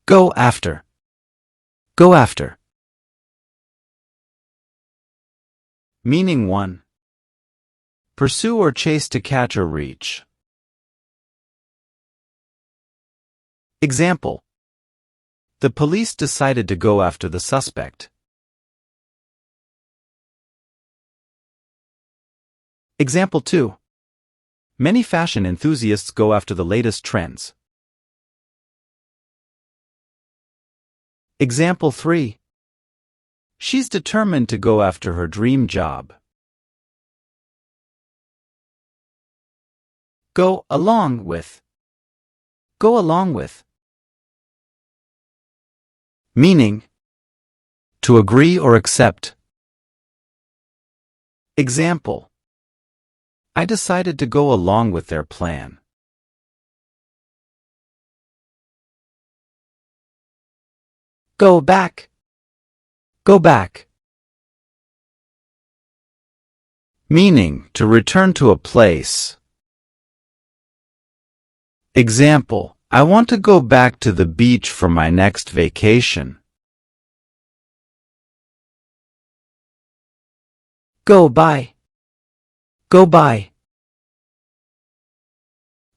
Go after. Go after. Meaning 1. Pursue or chase to catch or reach. Example. The police decided to go after the suspect. Example 2. Many fashion enthusiasts go after the latest trends. Example 3. She's determined to go after her dream job. Go along with. Go along with. Meaning, to agree or accept. Example. I decided to go along with their plan. Go back. Go back. Meaning, to return to a place. Example. I want to go back to the beach for my next vacation. Go by. Go by.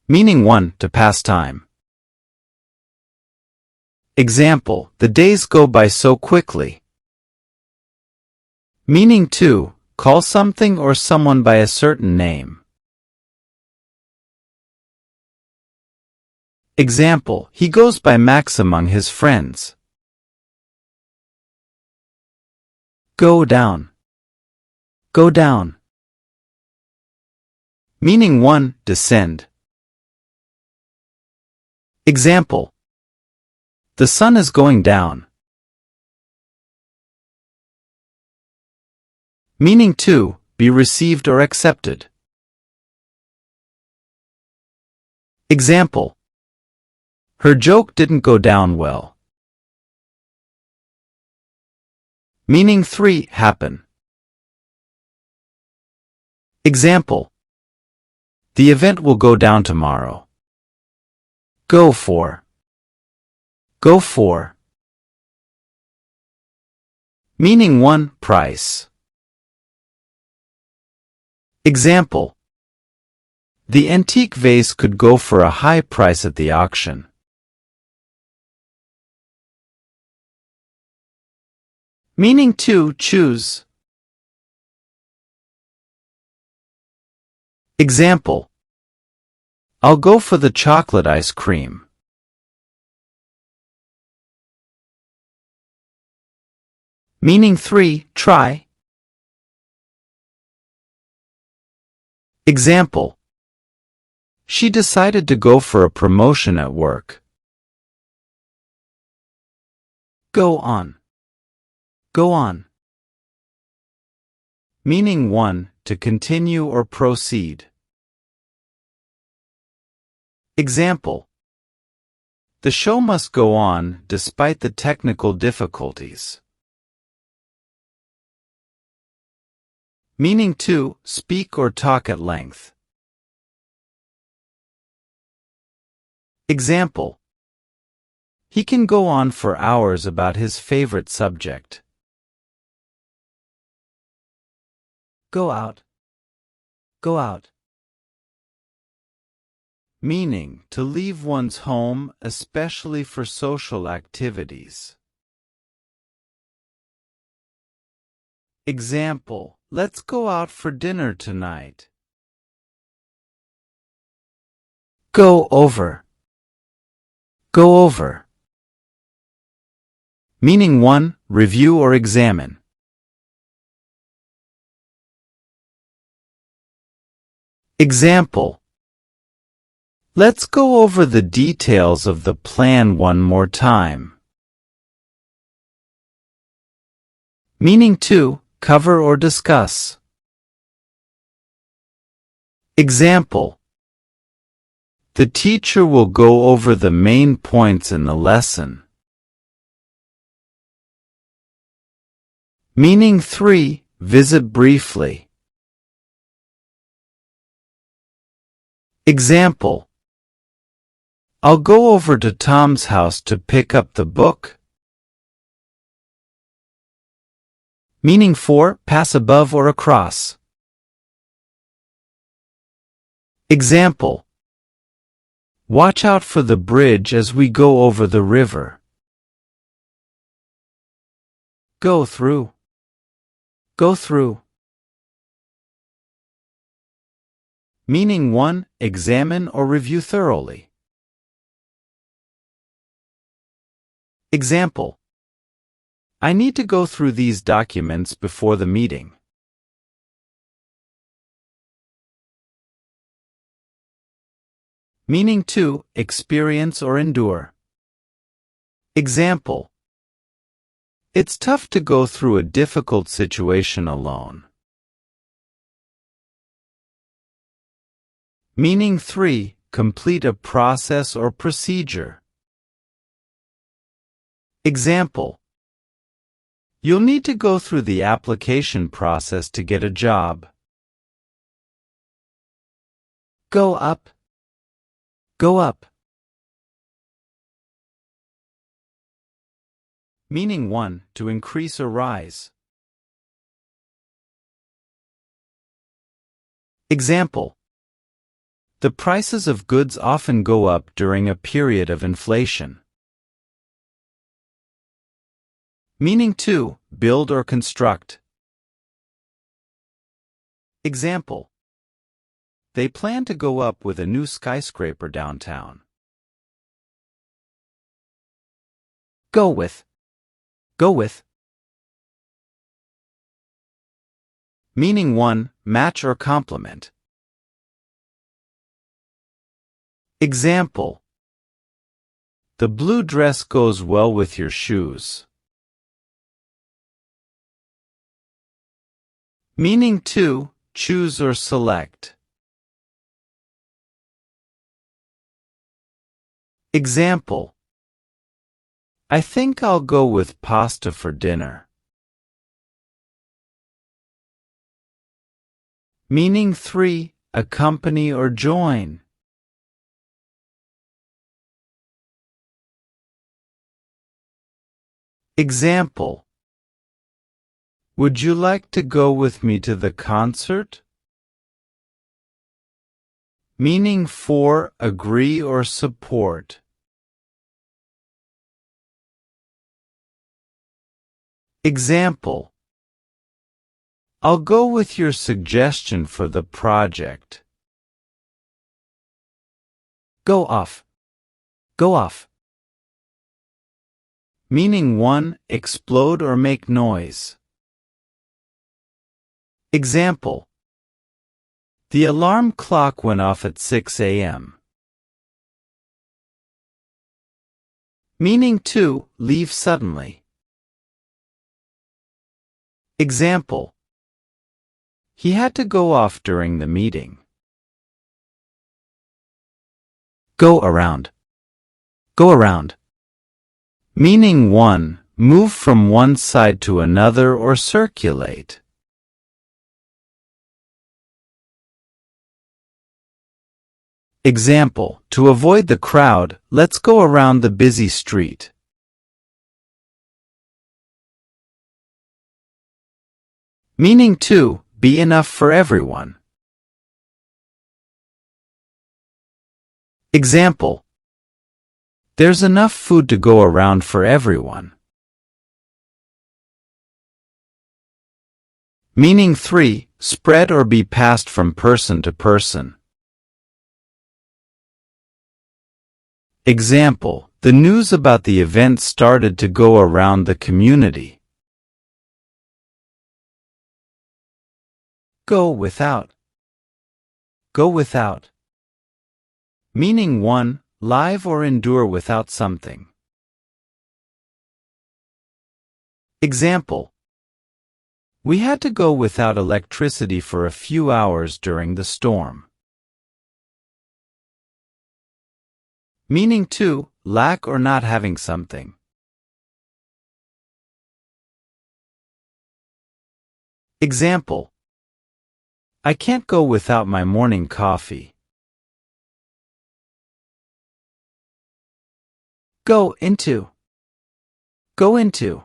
Meaning 1. To pass time. Example. The days go by so quickly. Meaning 2. Call something or someone by a certain name. Example. He goes by Max among his friends. Go down. Go down. Meaning 1. Descend. Example. The sun is going down. Meaning 2. Be received or accepted. Example. Her joke didn't go down well. Meaning 3. Happen. Example. The event will go down tomorrow. Go for. Go for. Meaning 1. Price. Example. The antique vase could go for a high price at the auction. Meaning 2. Choose. Example. I'll go for the chocolate ice cream. Meaning 3. Try. Example. She decided to go for a promotion at work. Go on. Go on. Meaning 1. To continue or proceed. Example. The show must go on despite the technical difficulties. Meaning 2. Speak or talk at length. Example. He can go on for hours about his favorite subject. Go out. Go out. Meaning, to leave one's home, especially for social activities. Example. Let's go out for dinner tonight. Go over. Go over. Meaning 1. Review or examine. Example. Let's go over the details of the plan one more time. Meaning 2. Cover or discuss. Example. The teacher will go over the main points in the lesson. Meaning 3. Visit briefly. Example. I'll go over to Tom's house to pick up the book. Meaning 4, pass above or across. Example. Watch out for the bridge as we go over the river. Go through. Go through. Meaning 1, examine or review thoroughly. Example. I need to go through these documents before the meeting. Meaning 2, experience or endure. Example. It's tough to go through a difficult situation alone. Meaning 3, complete a process or procedure. Example. You'll need to go through the application process to get a job. Go up. Go up. Meaning 1, to increase or rise. Example. The prices of goods often go up during a period of inflation. Meaning 2, build or construct. Example. They plan to go up with a new skyscraper downtown. Go with. Go with. Meaning 1, match or complement. Example. The blue dress goes well with your shoes. Meaning 2, choose or select. Example. I think I'll go with pasta for dinner. Meaning 3, accompany or join. Example. Would you like to go with me to the concert? Meaning 4, agree or support. Example. I'll go with your suggestion for the project. Go off. Go off. Meaning 1, explode or make noise. Example. The alarm clock went off at 6 a.m. Meaning 2, leave suddenly. Example. He had to go off during the meeting. Go around. Go around. Meaning 1, move from one side to another or circulate. Example. To avoid the crowd, let's go around the busy street. Meaning 2, be enough for everyone. Example. There's enough food to go around for everyone. Meaning 3, spread or be passed from person to person. Example. The news about the event started to go around the community. Go without. Go without. Meaning 1, live or endure without something. Example. We had to go without electricity for a few hours during the storm. Meaning 2, lack or not having something. Example. I can't go without my morning coffee. Go into. Go into.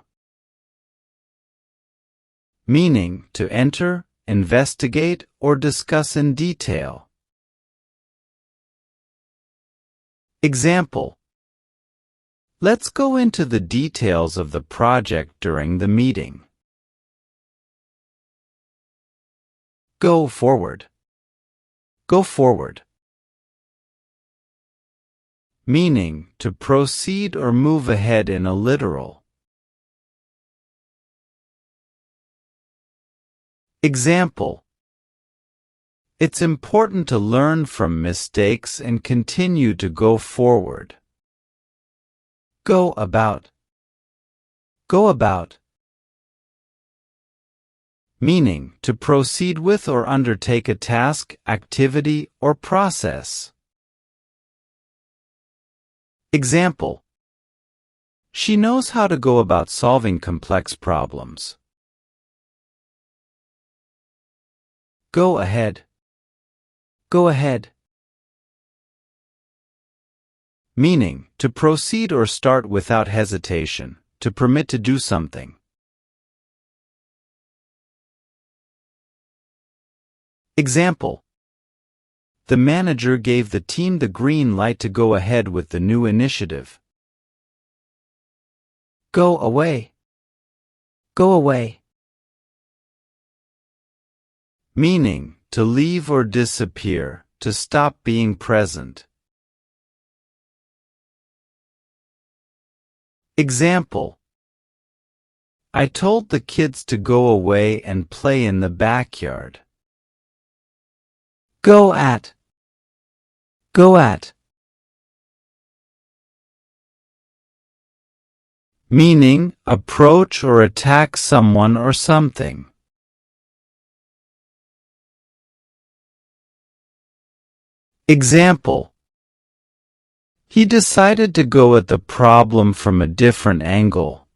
Meaning to enter, investigate, or discuss in detail. Example: let's go into the details of the project during the meeting. Go forward. Go forward. Meaning to proceed or move ahead in a literal. Example: it's important to learn from mistakes and continue to go forward. Go about. Go about. Meaning to proceed with or undertake a task, activity, or process. Example: she knows how to go about solving complex problems. Go ahead. Go ahead. Meaning to proceed or start without hesitation, to permit to do something. Example: the manager gave the team the green light to go ahead with the new initiative. Go away. Go away. Meaning to leave or disappear, to stop being present. Example: I told the kids to go away and play in the backyard. Go at. Go at. Meaning approach or attack someone or something. Example: he decided to go at the problem from a different angle.